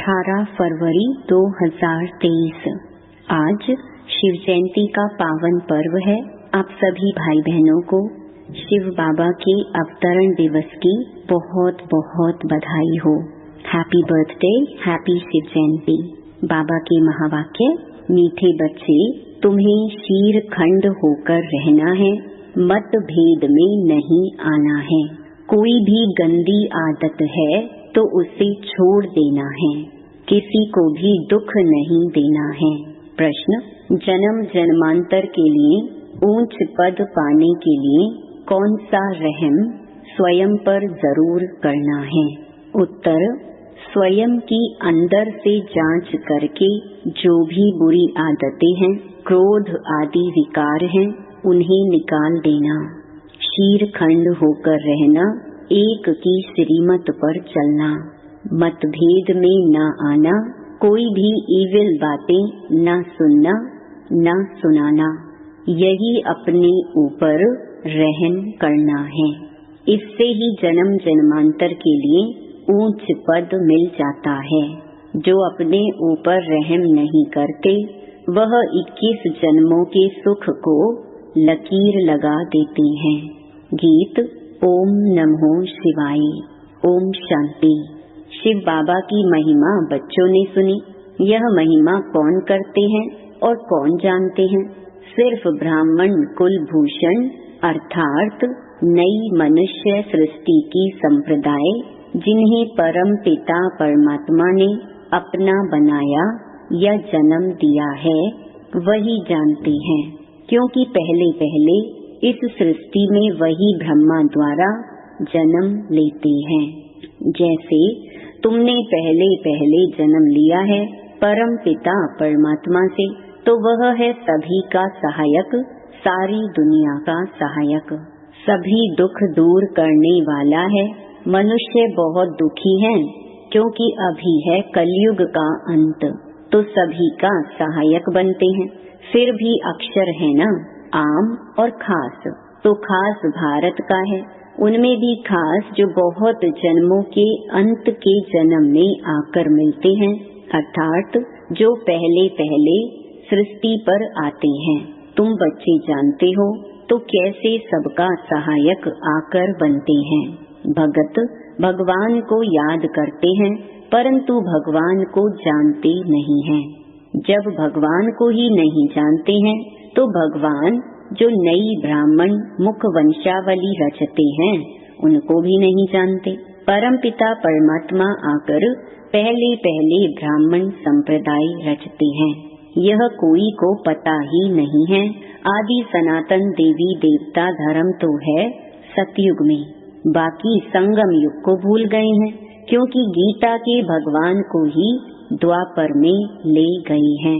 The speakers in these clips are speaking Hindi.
18 फरवरी 2023। आज शिव जयंती का पावन पर्व है। आप सभी भाई बहनों को शिव बाबा के अवतरण दिवस की बहुत बहुत बधाई हो। Happy birthday, happy Shiv Jayanti. बाबा के महावाक्य, मीठे बच्चे तुम्हें शीर खंड होकर रहना है, मतभेद में नहीं आना है। कोई भी गंदी आदत है तो उसे छोड़ देना है, किसी को भी दुख नहीं देना है। प्रश्न, जन्म जन्मांतर के लिए ऊंच पद पाने के लिए कौन सा रहम स्वयं पर जरूर करना है? उत्तर, स्वयं की अंदर से जांच करके जो भी बुरी आदतें हैं, क्रोध आदि विकार हैं, उन्हें निकाल देना। शीर खंड होकर रहना, एक की श्रीमत पर चलना, मतभेद में न आना, कोई भी इविल बातें न सुनना न सुनाना, यही अपने ऊपर रहम करना है। इससे ही जन्म जन्मांतर के लिए ऊंच पद मिल जाता है। जो अपने ऊपर रहम नहीं करते वह 21 जन्मों के सुख को लकीर लगा देते हैं। गीत ओम नमो शिवाय। ओम शांति। शिव बाबा की महिमा बच्चों ने सुनी। यह महिमा कौन करते हैं और कौन जानते हैं? सिर्फ ब्राह्मण कुलभूषण अर्थात नई मनुष्य सृष्टि की संप्रदाय, जिन्हें परम पिता परमात्मा ने अपना बनाया या जन्म दिया है, वही जानते हैं। क्योंकि पहले पहले इस सृष्टि में वही ब्रह्मा द्वारा जन्म लेते हैं। जैसे तुमने पहले पहले जन्म लिया है परम पिता परमात्मा से, तो वह है सभी का सहायक, सारी दुनिया का सहायक, सभी दुख दूर करने वाला है। मनुष्य बहुत दुखी हैं क्योंकि अभी है कलयुग का अंत, तो सभी का सहायक बनते हैं। फिर भी अक्षर है ना, आम और खास, तो खास भारत का है, उनमें भी खास जो बहुत जन्मों के अंत के जन्म में आकर मिलते हैं, अर्थात जो पहले पहले सृष्टि पर आते हैं। तुम बच्चे जानते हो तो कैसे सबका सहायक आकर बनते हैं। भगत भगवान को याद करते हैं परंतु भगवान को जानते नहीं हैं। जब भगवान को ही नहीं जानते हैं तो भगवान जो नई ब्राह्मण मुख वंशावली रचते हैं उनको भी नहीं जानते। परम पिता परमात्मा आकर पहले पहले ब्राह्मण संप्रदाय रचते हैं। यह कोई को पता ही नहीं है। आदि सनातन देवी देवता धर्म तो है सतयुग में, बाकी संगम युग को भूल गए हैं, क्योंकि गीता के भगवान को ही द्वापर में ले गए हैं।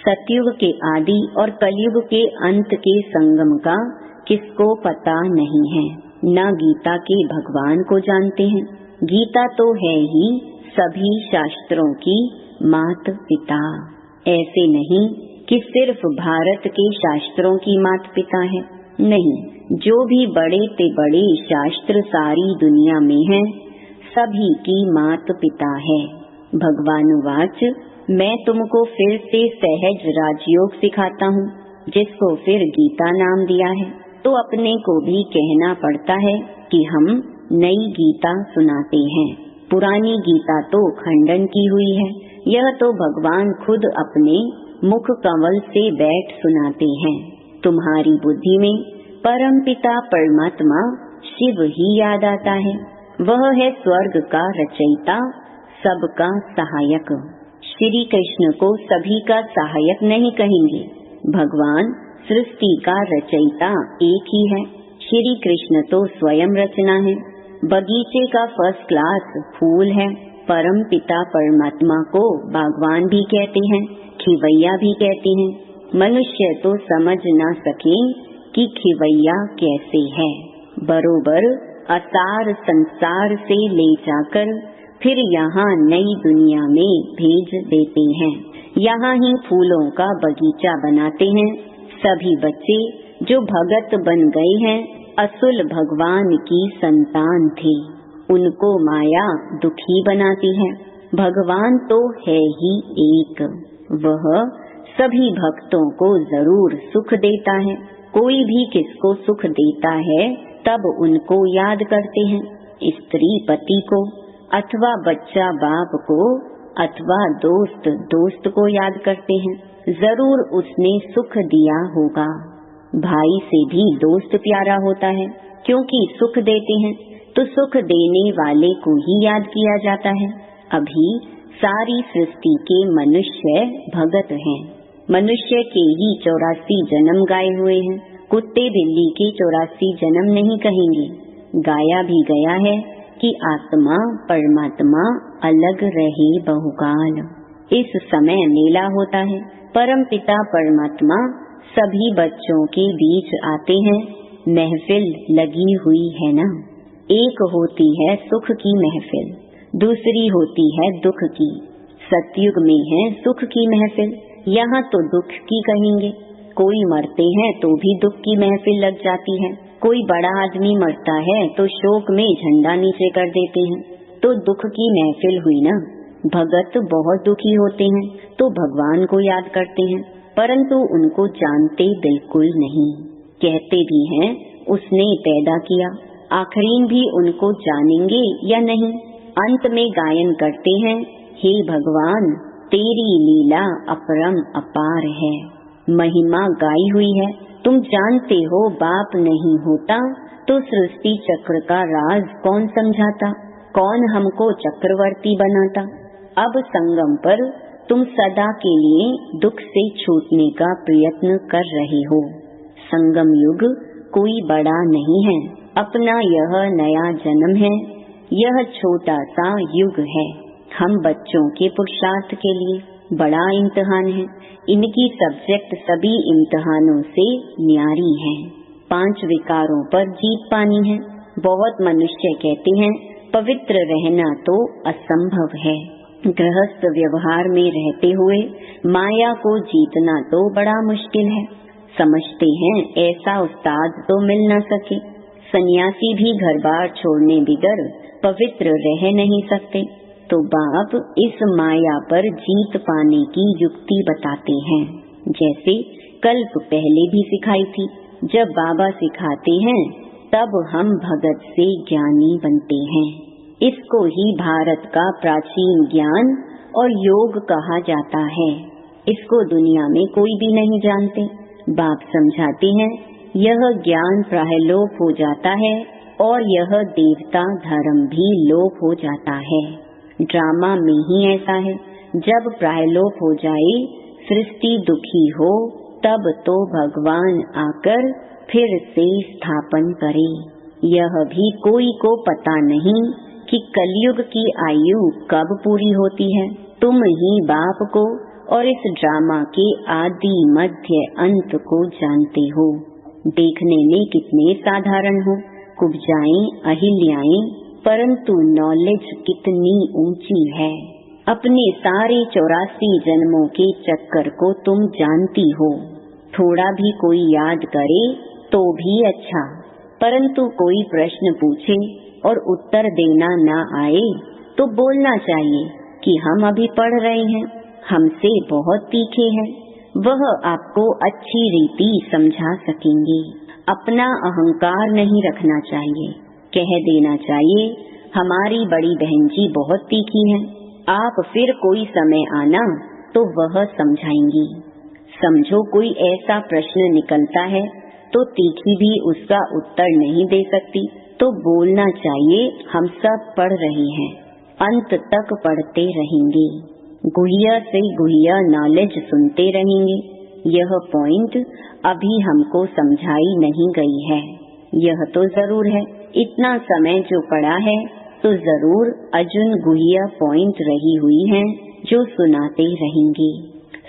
सतयुग के आदि और कलयुग के अंत के संगम का किसको पता नहीं है, न गीता के भगवान को जानते हैं। गीता तो है ही सभी शास्त्रों की मात पिता। ऐसे नहीं कि सिर्फ भारत के शास्त्रों की मात पिता है, नहीं, जो भी बड़े ते बड़े शास्त्र सारी दुनिया में हैं, सभी की मात पिता है। भगवानुवाच, मैं तुमको फिर से सहज राजयोग सिखाता हूँ, जिसको फिर गीता नाम दिया है। तो अपने को भी कहना पड़ता है कि हम नई गीता सुनाते हैं। पुरानी गीता तो खंडन की हुई है, यह तो भगवान खुद अपने मुख कमल से बैठ सुनाते हैं। तुम्हारी बुद्धि में परम पिता परमात्मा शिव ही याद आता है। वह है स्वर्ग का रचयिता, सबका सहायक। श्री कृष्ण को सभी का सहायक नहीं कहेंगे। भगवान सृष्टि का रचयिता एक ही है। श्री कृष्ण तो स्वयं रचना है। बगीचे का फर्स्ट क्लास फूल है। परम पिता परमात्मा को बागवान भी कहते हैं, खिवैया भी कहते हैं। मनुष्य तो समझ ना सके कि खिवैया कैसे है। बरोबर असार संसार से ले जाकर फिर यहाँ नई दुनिया में भेज देते हैं। यहाँ ही फूलों का बगीचा बनाते हैं। सभी बच्चे जो भगत बन गए हैं असुल भगवान की संतान थे। उनको माया दुखी बनाती है। भगवान तो है ही एक, वह सभी भक्तों को जरूर सुख देता है। कोई भी किसको सुख देता है तब उनको याद करते हैं, स्त्री पति को, अथवा बच्चा बाप को, अथवा दोस्त दोस्त को याद करते हैं। जरूर उसने सुख दिया होगा। भाई से भी दोस्त प्यारा होता है, क्योंकि सुख देते हैं तो सुख देने वाले को ही याद किया जाता है। अभी सारी सृष्टि के मनुष्य भगत हैं। मनुष्य के ही 84 जन्म गाए हुए हैं। कुत्ते बिल्ली के 84 जन्म नहीं कहेंगे। गाया भी गया है कि आत्मा परमात्मा अलग रहे बहुकाल। इस समय मेला होता है। परम पिता परमात्मा सभी बच्चों के बीच आते हैं। महफिल लगी हुई है ना। एक होती है सुख की महफिल, दूसरी होती है दुख की। सतयुग में है सुख की महफिल, यहाँ तो दुख की कहेंगे। कोई मरते हैं तो भी दुख की महफिल लग जाती है। कोई बड़ा आदमी मरता है तो शोक में झंडा नीचे कर देते हैं, तो दुख की महफिल हुई ना। भगत बहुत दुखी होते हैं तो भगवान को याद करते हैं, परंतु उनको जानते बिल्कुल नहीं। कहते भी हैं उसने पैदा किया, आखिरीन भी उनको जानेंगे या नहीं। अंत में गायन करते हैं, हे भगवान तेरी लीला अपरम अपार है। महिमा गाई हुई है, तुम जानते हो बाप नहीं होता तो सृष्टि चक्र का राज कौन समझाता, कौन हमको चक्रवर्ती बनाता। अब संगम पर तुम सदा के लिए दुख से छूटने का प्रयत्न कर रहे हो। संगम युग कोई बड़ा नहीं है, अपना यह नया जन्म है। यह छोटा सा युग है। हम बच्चों के पुरुषार्थ के लिए बड़ा इम्तिहान है। इनकी सब्जेक्ट सभी इम्तिहानों से न्यारी है। 5 विकारों पर जीत पानी है। बहुत मनुष्य कहते हैं पवित्र रहना तो असंभव है। गृहस्थ व्यवहार में रहते हुए माया को जीतना तो बड़ा मुश्किल है। समझते हैं ऐसा उस्ताद तो मिल न सके। सन्यासी भी घर बार छोड़ने बिगर पवित्र रह नहीं सकते। तो बाप इस माया पर जीत पाने की युक्ति बताते हैं, जैसे कल्प पहले भी सिखाई थी। जब बाबा सिखाते हैं तब हम भगत से ज्ञानी बनते हैं। इसको ही भारत का प्राचीन ज्ञान और योग कहा जाता है। इसको दुनिया में कोई भी नहीं जानते। बाप समझाते हैं यह ज्ञान प्रायलोप हो जाता है और यह देवता धर्म भी लोप हो जाता है। ड्रामा में ही ऐसा है। जब प्रायलोप हो जाए, सृष्टि दुखी हो, तब तो भगवान आकर फिर से स्थापन करे। यह भी कोई को पता नहीं कि कलयुग की आयु कब पूरी होती है। तुम ही बाप को और इस ड्रामा के आदि मध्य अंत को जानते हो। देखने में कितने साधारण हो, कुब्जाएं अहिल्याएं, परंतु नॉलेज कितनी ऊंची है। अपने सारे 84 जन्मों के चक्कर को तुम जानती हो। थोड़ा भी कोई याद करे तो भी अच्छा, परंतु कोई प्रश्न पूछे और उत्तर देना ना आए तो बोलना चाहिए कि हम अभी पढ़ रहे हैं, हमसे बहुत तीखे हैं। वह आपको अच्छी रीति समझा सकेंगे। अपना अहंकार नहीं रखना चाहिए। कह देना चाहिए हमारी बड़ी बहन जी बहुत तीखी हैं, आप फिर कोई समय आना तो वह समझाएंगी। समझो कोई ऐसा प्रश्न निकलता है तो तीखी भी उसका उत्तर नहीं दे सकती, तो बोलना चाहिए हम सब पढ़ रहे हैं, अंत तक पढ़ते रहेंगे, गुहिया से गुहिया नॉलेज सुनते रहेंगे। यह पॉइंट अभी हमको समझाई नहीं गई है। यह तो जरूर है, इतना समय जो पढ़ा है तो जरूर अर्जुन गुहिया पॉइंट रही हुई हैं जो सुनाते रहेंगे।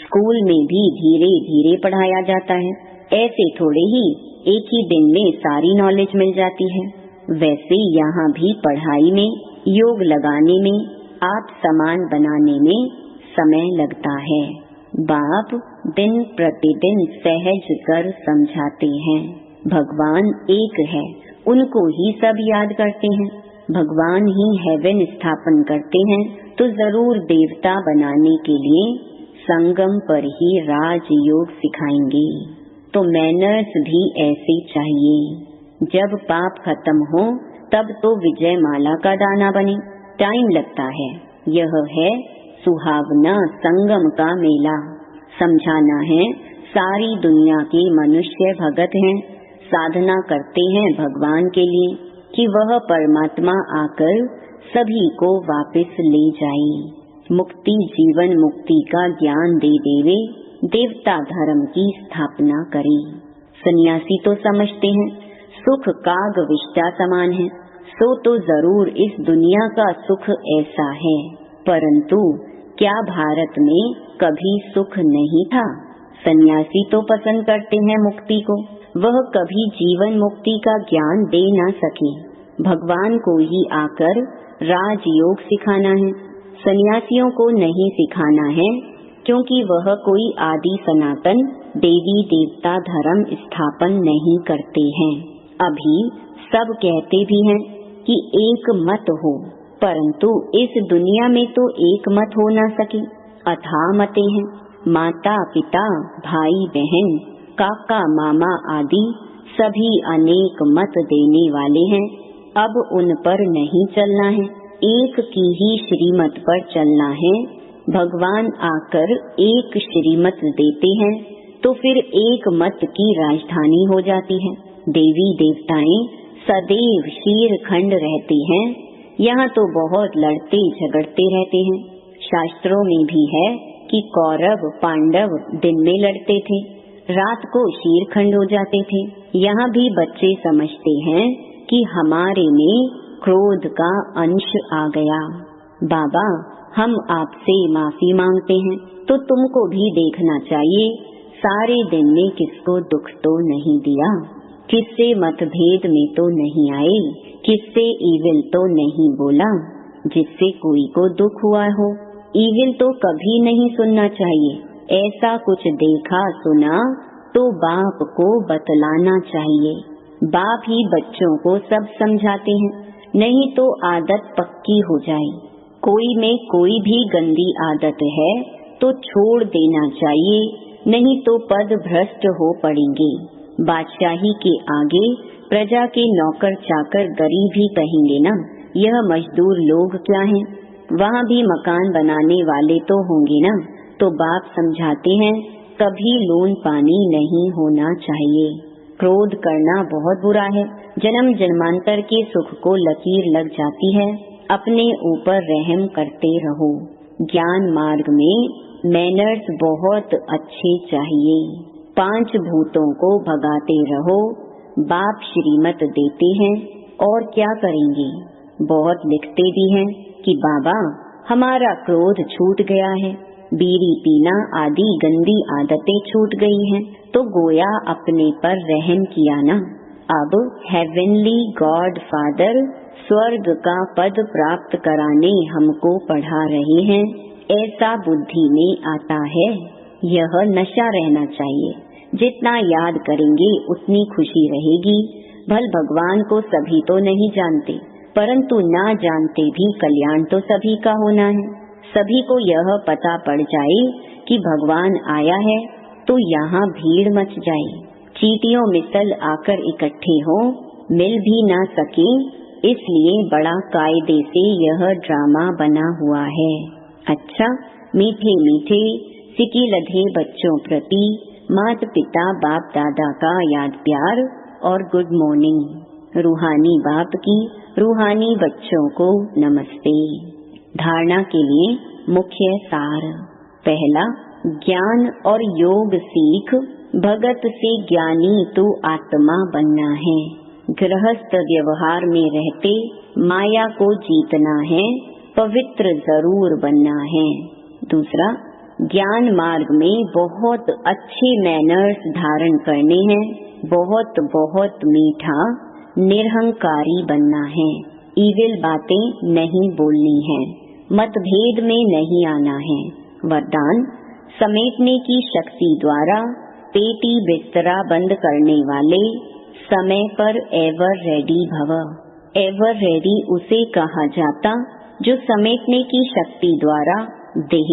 स्कूल में भी धीरे धीरे पढ़ाया जाता है। ऐसे थोड़े ही एक ही दिन में सारी नॉलेज मिल जाती है। वैसे यहाँ भी पढ़ाई में, योग लगाने में, आप समान बनाने में समय लगता है। बाप दिन प्रतिदिन सहज कर समझाते हैं। भगवान एक है, उनको ही सब याद करते हैं। भगवान ही हेवन स्थापन करते हैं तो जरूर देवता बनाने के लिए संगम पर ही राजयोग सिखाएंगे। तो मैनर्स भी ऐसे चाहिए। जब पाप खत्म हो तब तो विजय माला का दाना बने, टाइम लगता है। यह है सुहावना संगम का मेला। समझाना है सारी दुनिया के मनुष्य भगत हैं, साधना करते हैं भगवान के लिए कि वह परमात्मा आकर सभी को वापस ले जाए, मुक्ति जीवन मुक्ति का ज्ञान दे देवे, देवता धर्म की स्थापना करे। सन्यासी तो समझते हैं सुख काग विष्टा समान है, सो तो जरूर इस दुनिया का सुख ऐसा है, परंतु क्या भारत में कभी सुख नहीं था? सन्यासी तो पसंद करते हैं मुक्ति को, वह कभी जीवन मुक्ति का ज्ञान दे न सके। भगवान को ही आकर राजयोग सिखाना है, सन्यासियों को नहीं सिखाना है, क्योंकि वह कोई आदि सनातन देवी देवता धर्म स्थापन नहीं करते हैं। अभी सब कहते भी हैं कि एक मत हो, परंतु इस दुनिया में तो एक मत हो ना सके। अथाह मते हैं, माता पिता भाई बहन काका मामा आदि सभी अनेक मत देने वाले हैं। अब उन पर नहीं चलना है, एक की ही श्रीमत पर चलना है। भगवान आकर एक श्रीमत देते हैं तो फिर एक मत की राजधानी हो जाती है। देवी देवताएं सदैव शीरखंड रहते हैं, यहाँ तो बहुत लड़ते झगड़ते रहते हैं। शास्त्रों में भी है कि कौरव पांडव दिन में लड़ते थे, रात को शीरखंड हो जाते थे। यहाँ भी बच्चे समझते हैं कि हमारे में क्रोध का अंश आ गया। बाबा हम आपसे माफी मांगते हैं, तो तुमको भी देखना चाहिए सारे दिन में किसको दुख तो नहीं दिया, किससे मतभेद में तो नहीं आए, किससे ईविल तो नहीं बोला। जिससे कोई को दुख हुआ हो, ईविल तो कभी नहीं सुनना चाहिए। ऐसा कुछ देखा सुना तो बाप को बतलाना चाहिए। बाप ही बच्चों को सब समझाते हैं, नहीं तो आदत पक्की हो जाए। कोई में कोई भी गंदी आदत है तो छोड़ देना चाहिए, नहीं तो पद भ्रष्ट हो पड़ेंगे। बादशाही के आगे प्रजा के नौकर चाकर गरीब ही कहेंगे ना, यह मजदूर लोग क्या हैं? वहाँ भी मकान बनाने वाले तो होंगे ना। तो बाप समझाते हैं कभी लोन पानी नहीं होना चाहिए। क्रोध करना बहुत बुरा है, जन्म जन्मांतर के सुख को लकीर लग जाती है। अपने ऊपर रहम करते रहो। ज्ञान मार्ग में मैनर्स बहुत अच्छे चाहिए। 5 भूतों को भगाते रहो। बाप श्रीमत देते हैं और क्या करेंगे। बहुत लिखते भी हैं कि बाबा हमारा क्रोध छूट गया है, बीड़ी पीना आदि गंदी आदतें छूट गई हैं, तो गोया अपने पर रहम किया ना। अब हेवनली गॉड फादर स्वर्ग का पद प्राप्त कराने हमको पढ़ा रहे हैं, ऐसा बुद्धि में आता है। यह नशा रहना चाहिए, जितना याद करेंगे उतनी खुशी रहेगी। भल भगवान को सभी तो नहीं जानते, परंतु ना जानते भी कल्याण तो सभी का होना है। सभी को यह पता पड़ जाए कि भगवान आया है तो यहाँ भीड़ मच जाए। चींटियों मिसल आकर इकट्ठे हो, मिल भी ना सके, इसलिए बड़ा कायदे से यह ड्रामा बना हुआ है। अच्छा, मीठे मीठे सिकी लधे बच्चों प्रति माता पिता बाप दादा का याद प्यार और गुड मॉर्निंग। रूहानी बाप की रूहानी बच्चों को नमस्ते। धारणा के लिए मुख्य सार। पहला, ज्ञान और योग सीख। भगत से ज्ञानी तो आत्मा बनना है। गृहस्थ व्यवहार में रहते माया को जीतना है, पवित्र जरूर बनना है। दूसरा, ज्ञान मार्ग में बहुत अच्छे मैनर्स धारण करने हैं, बहुत बहुत मीठा निरहंकारी बनना है, ईविल बातें नहीं बोलनी है, मतभेद में नहीं आना है। वरदान, समेटने की शक्ति द्वारा पेटी बिस्तरा बंद करने वाले समय पर एवर रेडी भव। एवर रेडी उसे कहा जाता जो समेटने की शक्ति द्वारा देह,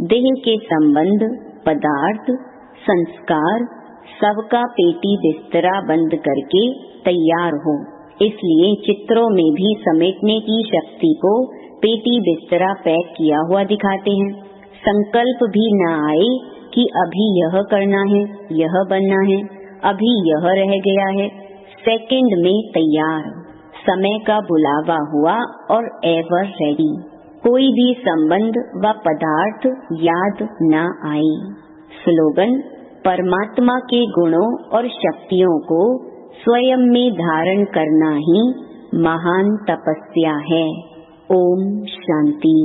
देह के संबंध, पदार्थ, संस्कार सबका पेटी बिस्तरा बंद करके तैयार हो। इसलिए चित्रों में भी समेटने की शक्ति को पेटी बिस्तरा पैक किया हुआ दिखाते हैं। संकल्प भी न आए कि अभी यह करना है, यह बनना है, अभी यह रह गया है। सेकंड में तैयार, समय का बुलावा हुआ और एवर रेडी। कोई भी संबंध व पदार्थ याद न आए। स्लोगन: परमात्मा के गुणों और शक्तियों को स्वयं में धारण करना ही महान तपस्या है। ओम शांति।